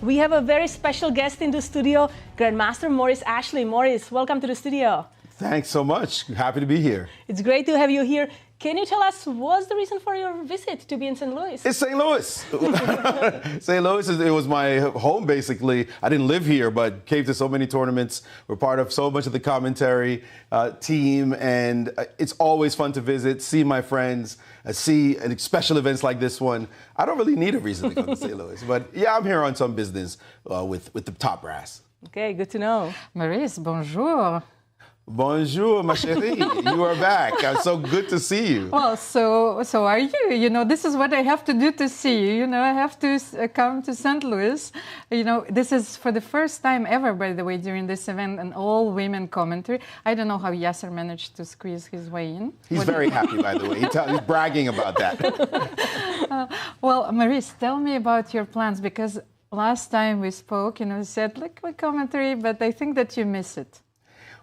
We have a very special guest in the studio, Grandmaster Maurice Ashley. Maurice, welcome to the studio. Thanks so much. Happy to be here. It's great to have you here. Can you tell us what's the reason for your visit to be in St. Louis? It's St. Louis. St. Louis, it was my home, basically. I didn't live here, but came to so many tournaments. We're part of so much of the commentary team, and it's always fun to visit, see my friends, see special events like this one. I don't really need a reason to come to St. Louis, but yeah, I'm here on some business with the top brass. Okay, good to know. Maurice, bonjour. Bonjour, ma chérie. You are back. It's so good to see you. Well, so are you. You know, this is what I have to do to see you. You know, I have to come to St. Louis. You know, this is for the first time ever, by the way, during this event, an all-women commentary. I don't know how Yasser managed to squeeze his way in. He's very happy, by the way. He's bragging about that. Well, Maurice, tell me about your plans, because last time we spoke, you know, you said, like, a commentary, but I think that you miss it.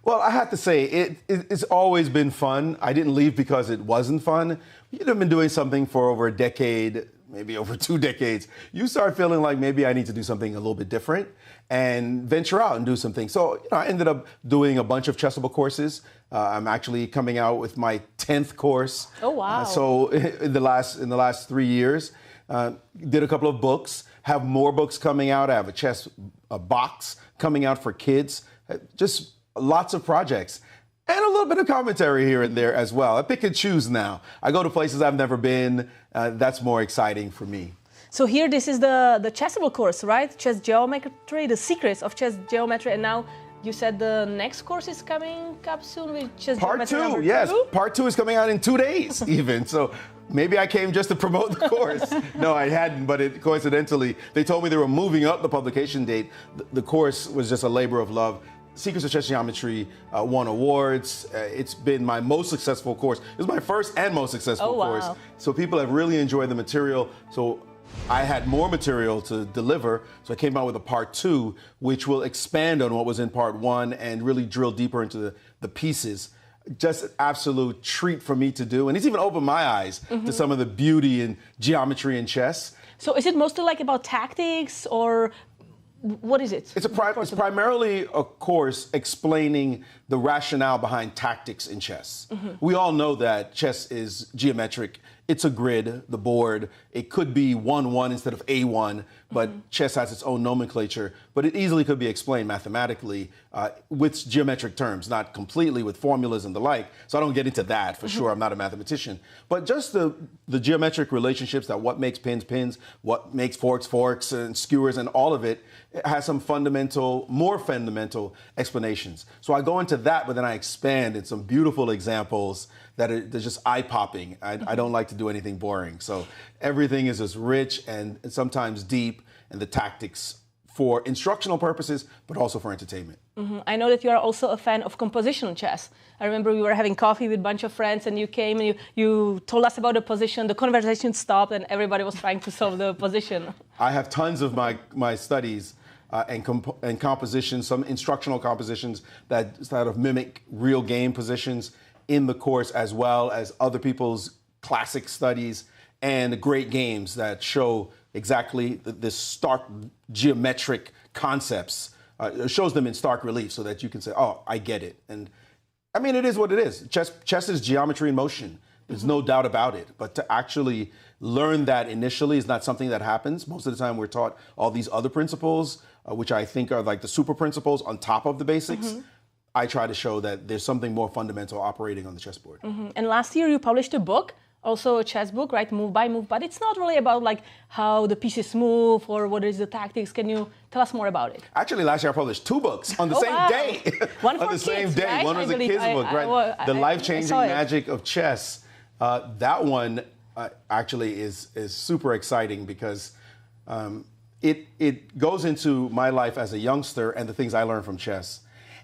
Well, I have to say, it's always been fun. I didn't leave because it wasn't fun. You've been doing something for over a decade, maybe over 2 decades. You start feeling like maybe I need to do something a little bit different and venture out and do something. So I ended up doing a bunch of Chessable courses. I'm actually coming out with my 10th course. Oh, wow. So in the last 3 years, did a couple of books, have more books coming out. I have a box coming out for kids. Just lots of projects and a little bit of commentary here and there as well. I pick and choose now. I go to places I've never been. That's more exciting for me. So here, this is the Chessable course, right? Chess geometry, the secrets of chess geometry. And now you said the next course is coming up soon with chess geometry. Part 2, yes. Part 2 is coming out in 2 days even. So maybe I came just to promote the course. No, I hadn't, but coincidentally, they told me they were moving up the publication date. The course was just a labor of love. Secrets of Chess Geometry won awards. It's been my most successful course. It was my first and most successful course. So people have really enjoyed the material. So I had more material to deliver. So I came out with a part 2, which will expand on what was in part 1 and really drill deeper into the pieces. Just an absolute treat for me to do. And it's even opened my eyes to some of the beauty in geometry and chess. So is it mostly like about tactics, or what is it? It's primarily a course explaining the rationale behind tactics in chess. We all know that chess is geometric. It's a grid, the board. It could be 1-1 instead of A1, but chess has its own nomenclature. But it easily could be explained mathematically with geometric terms, not completely with formulas and the like. So I don't get into that for sure. I'm not a mathematician. But just the geometric relationships, that what makes pins pins, what makes forks forks, and skewers, and all of it has some more fundamental explanations. So I go into that, but then I expand in some beautiful examples that are just eye-popping. I don't like to do anything boring. So everything is just rich and sometimes deep, and the tactics for instructional purposes, but also for entertainment. I know that you are also a fan of compositional chess. I remember we were having coffee with a bunch of friends, and you came and you told us about the position. The conversation stopped, and everybody was trying to solve the position. I have tons of my studies and compositions, some instructional compositions that sort of mimic real game positions in the course, as well as other people's classic studies and great games that show exactly this stark geometric concepts. It shows them in stark relief so that you can say, oh, I get it. And I mean, it is what it is. Chess is geometry in motion. There's no doubt about it. But to actually learn that initially is not something that happens. Most of the time we're taught all these other principles, which I think are like the super principles on top of the basics. I try to show that there's something more fundamental operating on the chessboard. And last year you published a book, also a chess book, right? Move by move, but it's not really about like how the pieces move or what is the tactics. Can you tell us more about it? Actually, last year I published 2 books on the same day. One for on the kids, same day. Right? One was a kid's book, right? The life-changing magic of chess. That one actually is super exciting because it goes into my life as a youngster and the things I learned from chess.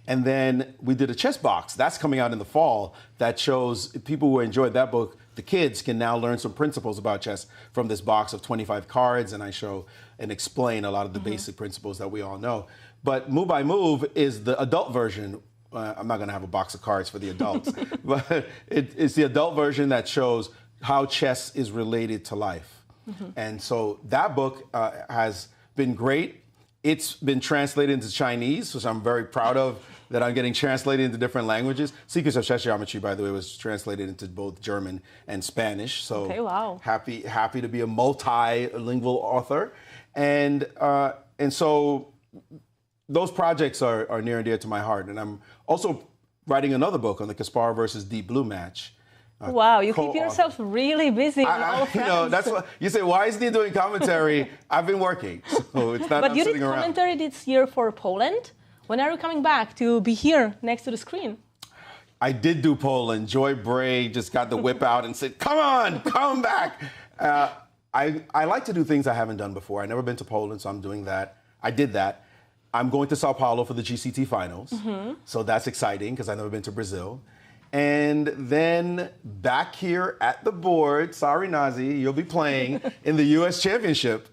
And then we did a chess box. That's coming out in the fall. That shows people who enjoyed that book, the kids can now learn some principles about chess from this box of 25 cards. And I show and explain a lot of the basic principles that we all know. But Move by Move is the adult version. I'm not going to have a box of cards for the adults. But it's the adult version that shows how chess is related to life. And so that book has been great. It's been translated into Chinese, which I'm very proud of, that I'm getting translated into different languages. Secrets of Chess Geometry, by the way, was translated into both German and Spanish. So okay, wow. happy to be a multilingual author. And so those projects are near and dear to my heart. And I'm also writing another book on the Kasparov versus Deep Blue match. Wow, you keep yourself really busy on all fronts. You know, that's what you say. Why isn't he doing commentary? I've been working, so it's not. But you did commentary this year for Poland. When are you coming back to be here next to the screen? I did do Poland. Joy Bray just got the whip out and said, "Come on, come back." I like to do things I haven't done before. I've never been to Poland, so I'm doing that. I did that. I'm going to Sao Paulo for the GCT finals, so that's exciting because I've never been to Brazil. And then back here at the board, sorry Nazi, you'll be playing in the U.S. Championship.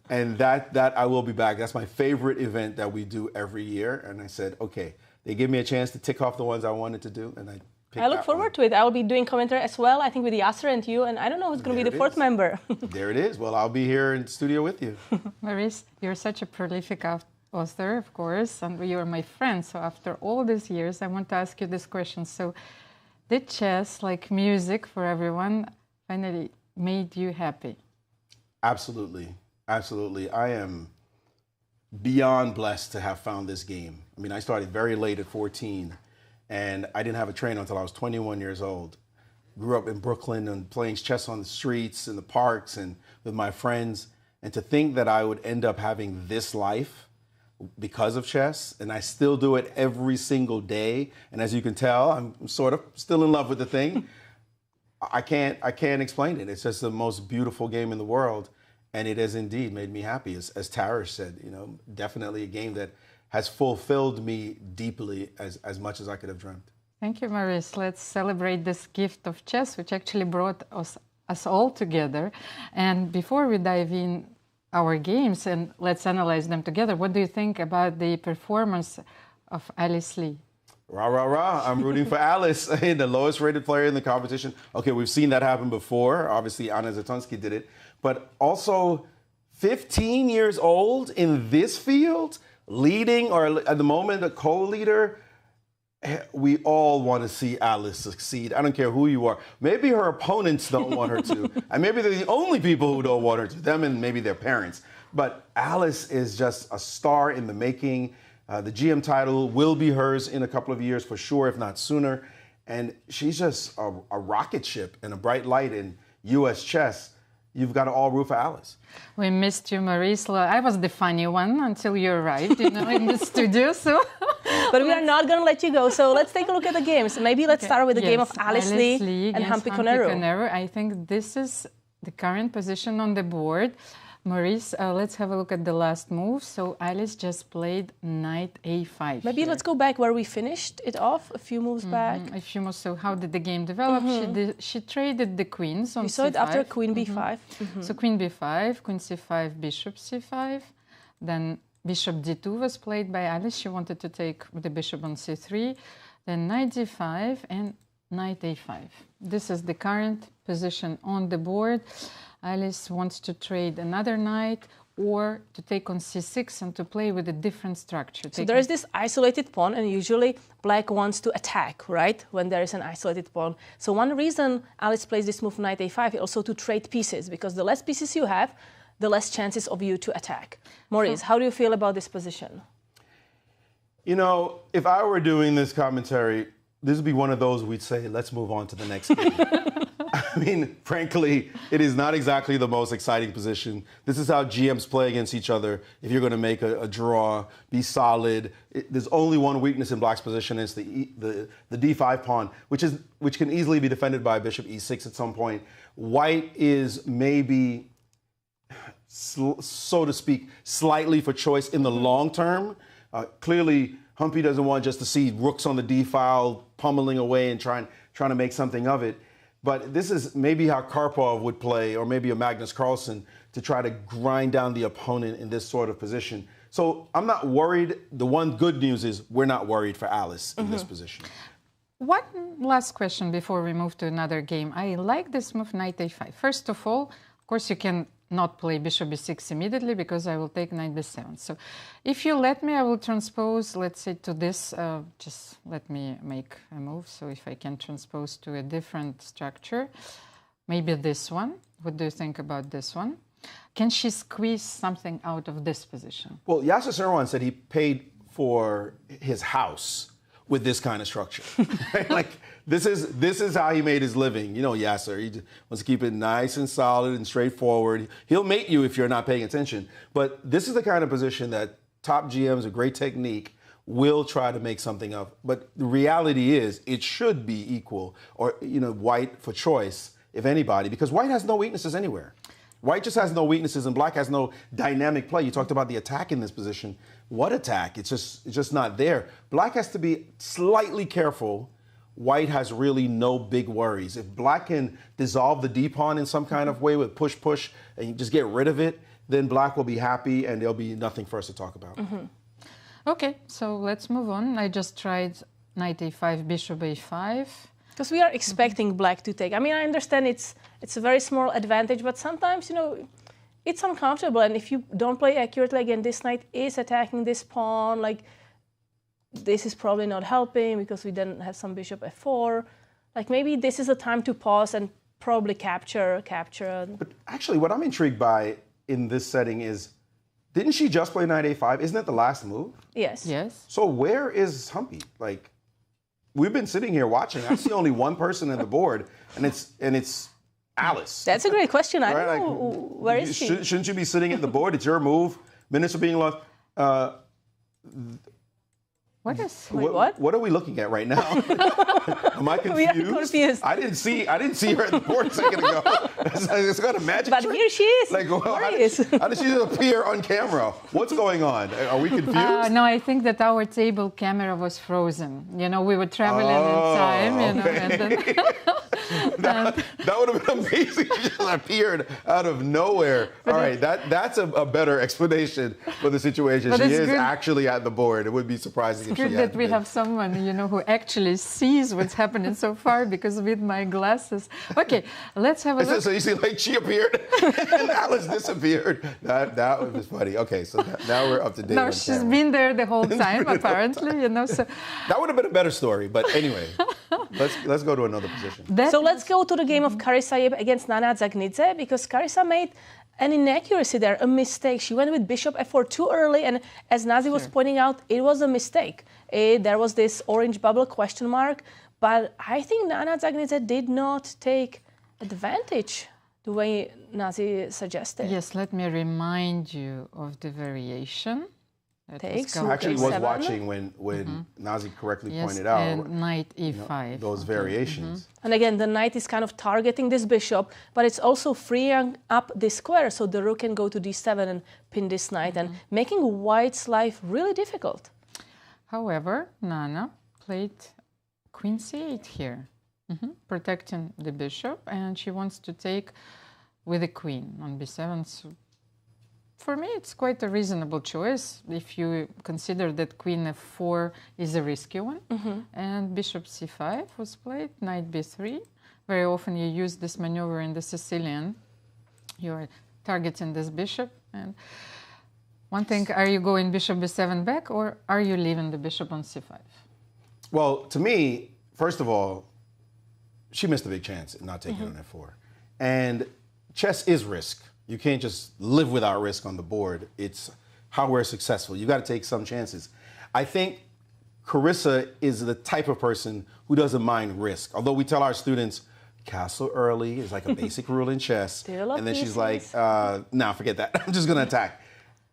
And that I will be back. That's my favorite event that we do every year. And I said, okay, they give me a chance to tick off the ones I wanted to do, and I look forward to it. I will be doing commentary as well, I think with Yasser and you, and I don't know who's going to be the fourth member. There it is. Well, I'll be here in the studio with you. Maurice, you're such a prolific author, of course, and you're my friend. So after all these years, I want to ask you this question. So did chess, like music for everyone, finally made you happy? Absolutely. Absolutely. I am beyond blessed to have found this game. I mean, I started very late at 14, and I didn't have a trainer until I was 21 years old. Grew up in Brooklyn and playing chess on the streets, in the parks, and with my friends. And to think that I would end up having this life because of chess, and I still do it every single day. And as you can tell, I'm sort of still in love with the thing. I can't explain it. It's just the most beautiful game in the world. And it has indeed made me happy. As Tarish said, you know, definitely a game that has fulfilled me deeply as much as I could have dreamt. Thank you, Maurice. Let's celebrate this gift of chess, which actually brought us all together. And before we dive in our games and let's analyze them together, what do you think about the performance of Alice Lee? Rah, rah, rah. I'm rooting for Alice, the lowest rated player in the competition. Okay, we've seen that happen before. Obviously, Anna Zatonsky did it. But also 15 years old in this field, leading, or at the moment a co-leader. We all want to see Alice succeed. I don't care who you are. Maybe her opponents don't want her to. And maybe they're the only people who don't want her to, them and maybe their parents. But Alice is just a star in the making. The GM title will be hers in a couple of years for sure, if not sooner. And she's just a rocket ship and a bright light in U.S. chess. You've got to all root for Alice. We missed you, Maurice. I was the funny one until you arrived, in the studio. So, but we are not going to let you go. So let's take a look at the games. Maybe let's start with the game of Alice Lee and Humpy Koneru. I think this is the current position on the board. Maurice, let's have a look at the last move. So Alice just played knight a5. Maybe let's go back where we finished it off, a few moves back. A few moves. So how did the game develop? She traded the queens on we saw c5. it after queen b5. So queen b5, queen c5, bishop c5. Then bishop d2 was played by Alice. She wanted to take the bishop on c3. Then knight d5 and knight a5. This is the current position on the board. Alice wants to trade another knight or to take on c6 and to play with a different structure. So there is this isolated pawn, and usually black wants to attack, right, when there is an isolated pawn. So one reason Alice plays this move knight a5 is also to trade pieces, because the less pieces you have, the less chances of you to attack. Maurice, how do you feel about this position? You know, if I were doing this commentary, this would be one of those we'd say, let's move on to the next game. I mean, frankly, it is not exactly the most exciting position. This is how GMs play against each other. If you're going to make a draw, be solid. There's only one weakness in black's position. It's the d5 pawn, which can easily be defended by bishop e6 at some point. White is maybe, so to speak, slightly for choice in the long term. Clearly, Humpy doesn't want just to see rooks on the d file pummeling away and trying to make something of it. But this is maybe how Karpov would play, or maybe a Magnus Carlsen, to try to grind down the opponent in this sort of position. So I'm not worried. The one good news is we're not worried for Alice in this position. One last question before we move to another game. I like this move knight a5. First of all, of course, you can not play bishop b6 immediately because I will take knight b7. So if you let me, I will transpose, let's say, to this. Just let me make a move. So if I can transpose to a different structure, maybe this one. What do you think about this one? Can she squeeze something out of this position? Well, Yasser Seirawan said he paid for his house with this kind of structure. Right? Like, this is how he made his living. You know, Yasser, he wants to keep it nice and solid and straightforward. He'll mate you if you're not paying attention. But this is the kind of position that top GMs with great technique will try to make something of. But the reality is it should be equal, or, you know, white for choice, if anybody, because white has no weaknesses anywhere. White just has no weaknesses and black has no dynamic play. You talked about the attack in this position. What attack? It's just not there. Black has to be slightly careful. White has really no big worries. If black can dissolve the D pawn in some kind of way with push, and you just get rid of it, then black will be happy and there'll be nothing for us to talk about. Mm-hmm. Okay, so let's move on. I just tried knight a5, bishop a5. Because we are expecting black to take. I mean, I understand it's a very small advantage, but sometimes, you know, it's uncomfortable. And if you don't play accurately, again, this knight is attacking this pawn. Like, this is probably not helping because we then have some bishop f4. Like, maybe this is a time to pause and probably capture. But actually, what I'm intrigued by in this setting is, didn't she just play knight a5? Isn't that the last move? Yes. Yes. So where is Humpy? Like, we've been sitting here watching. I see only one person on the board, and it's Alice. That's a great question. I Right? don't know. Like, where is she? Shouldn't you be sitting at the board? It's your move. Minutes are being lost. What is? Wait, what? What are we looking at right now? Am I confused? We are confused. I didn't see her at the board a second ago. It's got a magic But trick. here she is. Like, well, how Maurice. did she just appear on camera? What's going on? Are we confused? No, I think that our table camera was frozen. You know, we were traveling in time, you know, and then that would have been amazing. She just appeared out of nowhere. All right, that's a better explanation for the situation. But She it's is good. Actually at the board. It would be surprising if she good that hadn't we been. have someone, you know, who actually sees what's happening so far, because with my glasses. Okay, let's have a look. So you see, like, she appeared and Alice disappeared. That was funny. Okay, so now we're up to date. No, on she's camera. been there the whole time, apparently, you know. So That would have been a better story. But anyway, let's go to another position. So let's go to the game of Carissa against Nana Dzagnidze, because Carissa made an inaccuracy there, a mistake. She went with bishop f4 too early, and as Nazi was pointing out, it was a mistake. There was this orange bubble question mark, but I think Nana Dzagnidze did not take advantage the way Nazi suggested. yes, let me remind you of the variation. That was Takes, covered. I actually was A7. watching when Nazi correctly Yes, pointed out and knight e5. those variations. And again, the knight is kind of targeting this bishop, but it's also freeing up this square, so the rook can go to d7 and pin this knight, and making white's life really difficult. However, Nana played queen c8 here, protecting the bishop, and she wants to take with the queen on b7. So for me, it's quite a reasonable choice if you consider that queen f4 is a risky one. And bishop c5 was played, knight b3. Very often you use this maneuver in the Sicilian. You're targeting this bishop. And one thing, are you going bishop b7 back, or are you leaving the bishop on c5? Well, to me, first of all, she missed a big chance in not taking on f4. And chess is risk. You can't just live without risk on the board. It's how we're successful. You got to take some chances. I think Carissa is the type of person who doesn't mind risk. Although we tell our students, castle early is like a basic rule in chess. And then she's like, nah, forget that. I'm just going to attack.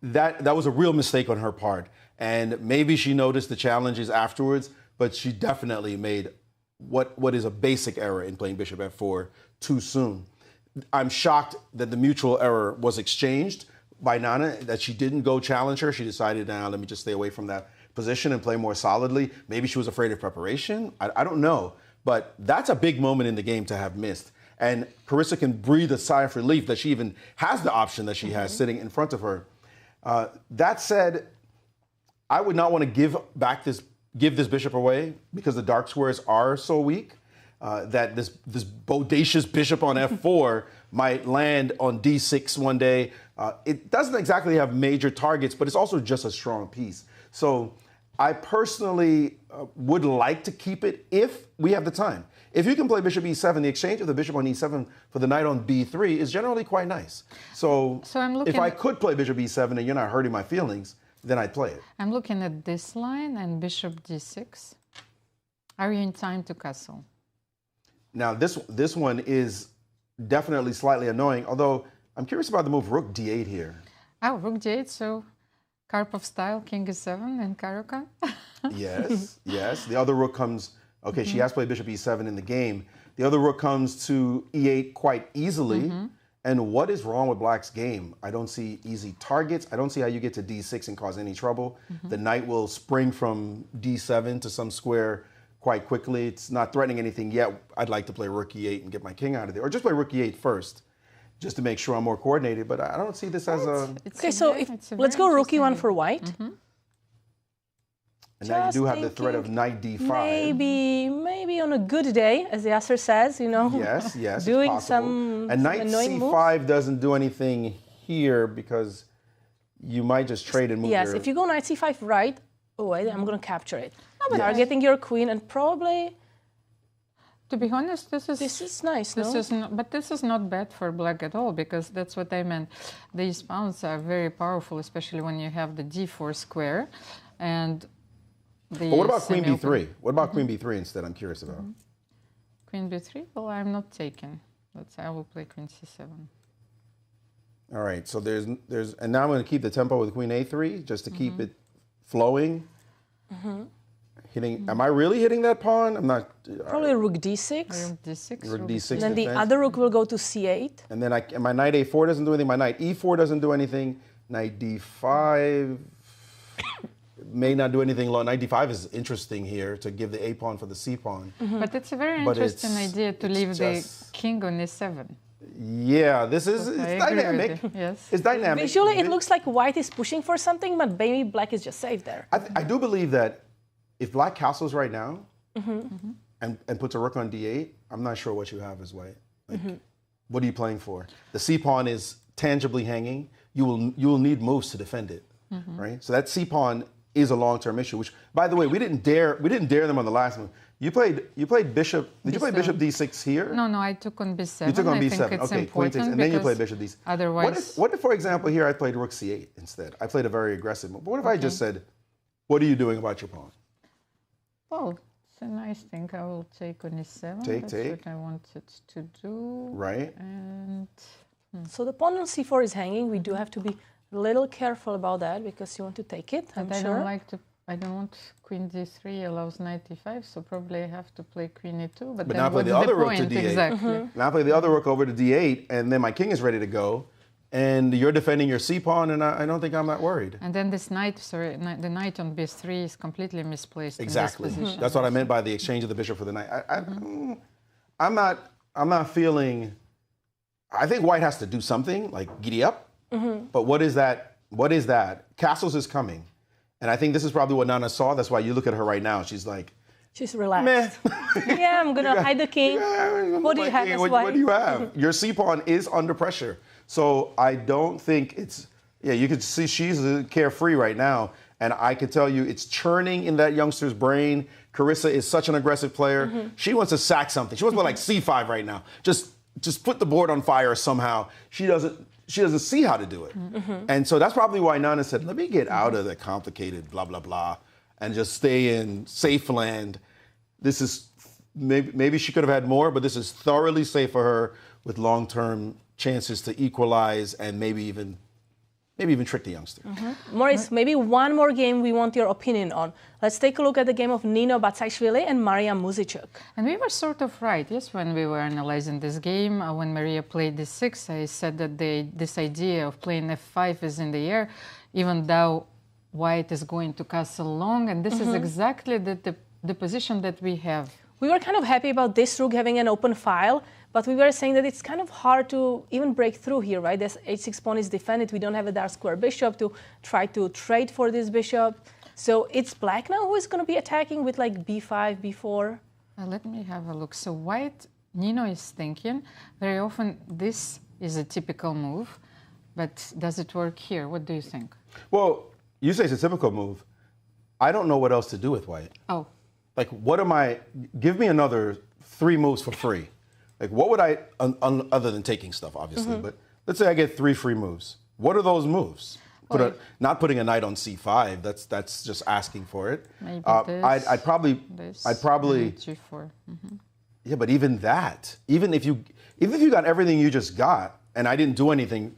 That was a real mistake on her part. And maybe she noticed the challenges afterwards, but she definitely made what is a basic error in playing bishop f4 too soon. I'm shocked that the mutual error was exchanged by Nana, that she didn't go challenge her. She decided, now let me just stay away from that position and play more solidly. Maybe she was afraid of preparation. I don't know. But that's a big moment in the game to have missed. And Carissa can breathe a sigh of relief that she even has the option that she has sitting in front of her. That said, I would not want to give this bishop away because the dark squares are so weak. That this bodacious bishop on f4 might land on d6 one day. It doesn't exactly have major targets, but it's also just a strong piece. So I personally would like to keep it if we have the time. If you can play bishop e7, the exchange of the bishop on e7 for the knight on b3 is generally quite nice. So I'm looking, if I could play bishop e7 and you're not hurting my feelings, then I'd play it. I'm looking at this line and bishop d6. Are you in time to castle? Now this one is definitely slightly annoying, although I'm curious about the move rook d8 here. Oh, rook d8, so Karpov style, king e7 and Caro-Kann. Yes, yes. The other rook comes, okay, she has played bishop e7 in the game. The other rook comes to e8 quite easily. And what is wrong with Black's game? I don't see easy targets. I don't see how you get to d6 and cause any trouble. The knight will spring from d7 to some square quite quickly. It's not threatening anything yet. I'd like to play rook e8 and get my king out of there. Or just play rook e8 first, just to make sure I'm more coordinated. But I don't see this as a... Okay, so let's go rook e1 for white. And now you do have the threat of knight d5. Maybe on a good day, as Yasser says, you know. Yes, yes, doing it's possible. some and knight annoying c5 moves. doesn't do anything here because you might just trade and move Yes, your... if you go knight c5 right, oh wait, I'm going to capture it. but Targeting your queen and probably... To be honest, this is nice, this no? is not, but this is not bad for Black at all, because that's what I meant. These pawns are very powerful, especially when you have the d4 square and the... But what about queen b3? What about queen b3 instead? I'm curious about. Queen b3? Well, I'm not taking. I will play queen c7. All right, so there's, and now I'm going to keep the tempo with queen a3 just to keep it flowing. Hitting, am I really hitting that pawn? I'm not. Probably rook d6. Rook d6. Rook d6. And then the defense. other rook will go to c8. And then and my knight a4 doesn't do anything. My knight e4 doesn't do anything. Knight d5 may not do anything long. Knight d5 is interesting here to give the a pawn for the c pawn. But it's a very But interesting idea to leave the just- king on e7. Yeah, this is I it's agree dynamic. with you, yes. It's dynamic. Visually, it looks like white is pushing for something, but maybe black is just safe there. I do believe that if black castles right now and puts a rook on d8, I'm not sure what you have as white. Like, what are you playing for? The c pawn is tangibly hanging. You will need moves to defend it, right? So that c pawn is a long-term issue. Which, by the way, we didn't dare them on the last one. You played bishop. Did you play bishop d6 here? No, I took on b7. You took on I b7. think it's Okay, queen takes, important and then you because played bishop d6. Otherwise, What if, for example, here I played rook c8 instead? I played a very aggressive move. But what if I just said, "What are you doing about your pawn?" well, it's a nice thing. I will take on e7. Take, That's take. what I wanted to do. Right. And So the pawn on c4 is hanging. We do have to be a little careful about that because you want to take it, I'm but I sure. don't like to. I don't want queen d3 allows knight e5, so probably I have to play queen e2. But then now play what's the other rook to point? d8. Exactly. Now I play the other rook over to d8, and then my king is ready to go, and you're defending your c pawn, and I don't think I'm that worried. And then this knight, the knight on b3 is completely misplaced. Exactly. In this position. That's what I meant by the exchange of the bishop for the knight. I'm not feeling. I think white has to do something like giddy up, but what is that? What is that? Castles is coming, and I think this is probably what Nana saw. That's why you look at her right now. She's like, She's relaxed. meh. Yeah, I'm going to hide the king. What do you have as What white? do you have? Your c pawn is under pressure, so I don't think it's. Yeah, you can see she's carefree right now, and I can tell you it's churning in that youngster's brain. Carissa is such an aggressive player. She wants to sack something. She wants to play like c5 right now. Just put the board on fire somehow. She doesn't see how to do it. And so that's probably why Nana said, let me get out of the complicated blah, blah, blah, and just stay in safe land. This is, maybe she could have had more, but this is thoroughly safe for her with long-term chances to equalize and maybe even trick the youngster. Maurice, maybe one more game we want your opinion on. Let's take a look at the game of Nino Batsiashvili and Maria Muzychuk. And we were sort of right, yes, when we were analyzing this game. When Maria played d6, I said that this idea of playing f5 is in the air, even though white is going to castle long, and this is exactly the position that we have. We were kind of happy about this rook having an open file, but we were saying that it's kind of hard to even break through here, right? This h6 pawn is defended. We don't have a dark square bishop to try to trade for this bishop. So it's black now who is going to be attacking with like b5, b4. Let me have a look. So white Nino is thinking. Very often this is a typical move, but does it work here? What do you think? Well, you say it's a typical move. I don't know what else to do with white. Oh. Like, what am I? Give me another 3 moves for free. Like, what would I, other than taking stuff, obviously, but let's say I get 3 free moves. What are those moves? Not putting a knight on c5. That's just asking for it. Maybe I'd probably G4. Yeah, but even that, even if you got everything you just got, and I didn't do anything,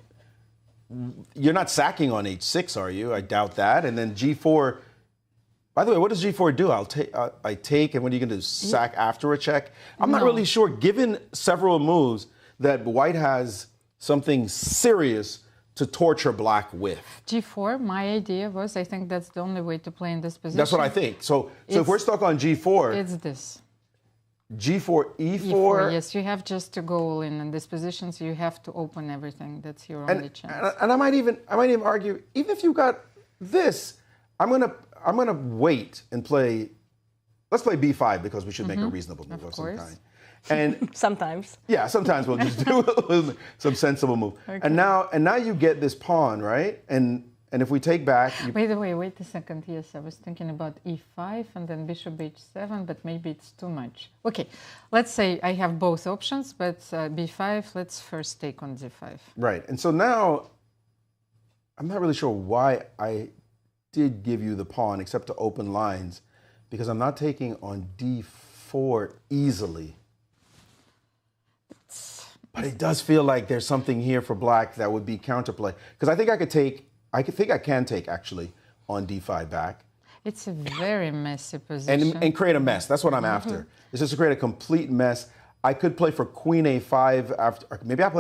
you're not sacking on h6, are you? I doubt that. And then g4. By the way, what does g4 do? I take, and what are you going to do? Sack after a check? I'm not really sure. Given several moves, that white has something serious to torture black with. G4, my idea was, I think that's the only way to play in this position. That's what I think. So if we're stuck on g4, it's this. G4, E4. Yes, you have just to go all in this position, so you have to open everything. That's your only chance. And I might even argue, even if you got this, I'm gonna wait and play. Let's play B5 because we should make a reasonable move of some kind. And sometimes. Yeah, sometimes we'll just do some sensible move. Okay. And now you get this pawn, right? And if we take back... Wait a second. Yes, I was thinking about E5 and then bishop H7, but maybe it's too much. Okay, let's say I have both options, but B5, let's first take on D5. Right, and so now I'm not really sure why I did give you the pawn except to open lines, because I'm not taking on D4 easily. But it does feel like there's something here for black that would be counterplay. Because I think I can take actually on D5 back. It's a very messy position. And create a mess. That's what I'm after. It's just to create a complete mess. I could play for Queen A5 after. Maybe I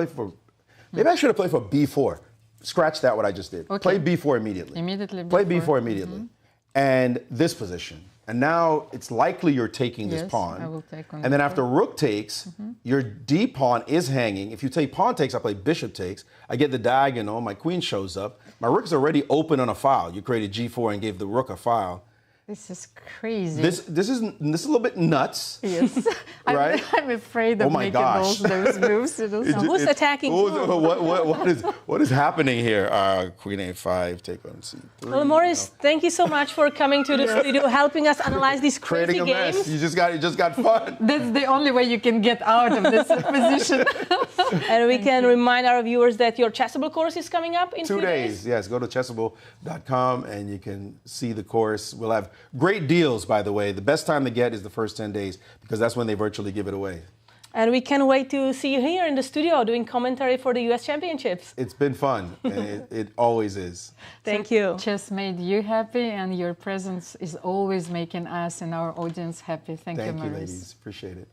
should have played for B4. Scratch that, what I just did. Okay. Play B4 immediately. Play B4 immediately. And this position. And now it's likely you're taking this pawn. I will take on and then after rook takes, your D pawn is hanging. If you take pawn takes, I play bishop takes. I get the diagonal, my queen shows up. My rook is already open on a file. You created G4 and gave the rook a file. This is crazy. This is a little bit nuts. Yes. Right? I'm afraid of making those moves. Who's attacking? What is happening here? Queen A5, take on C3. Well, Maurice, thank you so much for coming to the studio, helping us analyze these crazy games. Creating a mess. You just got fun. That's the only way you can get out of this position. And we can remind our viewers that your Chessable course is coming up in 2 days. Yes, go to chessable.com and you can see the course. We'll have great deals, by the way. The best time to get is the first 10 days because that's when they virtually give it away. And we can't wait to see you here in the studio doing commentary for the U.S. Championships. It's been fun, and it always is. Thank you. Chess made you happy, and your presence is always making us and our audience happy. Thank you, Maurice. Thank you, ladies. Appreciate it.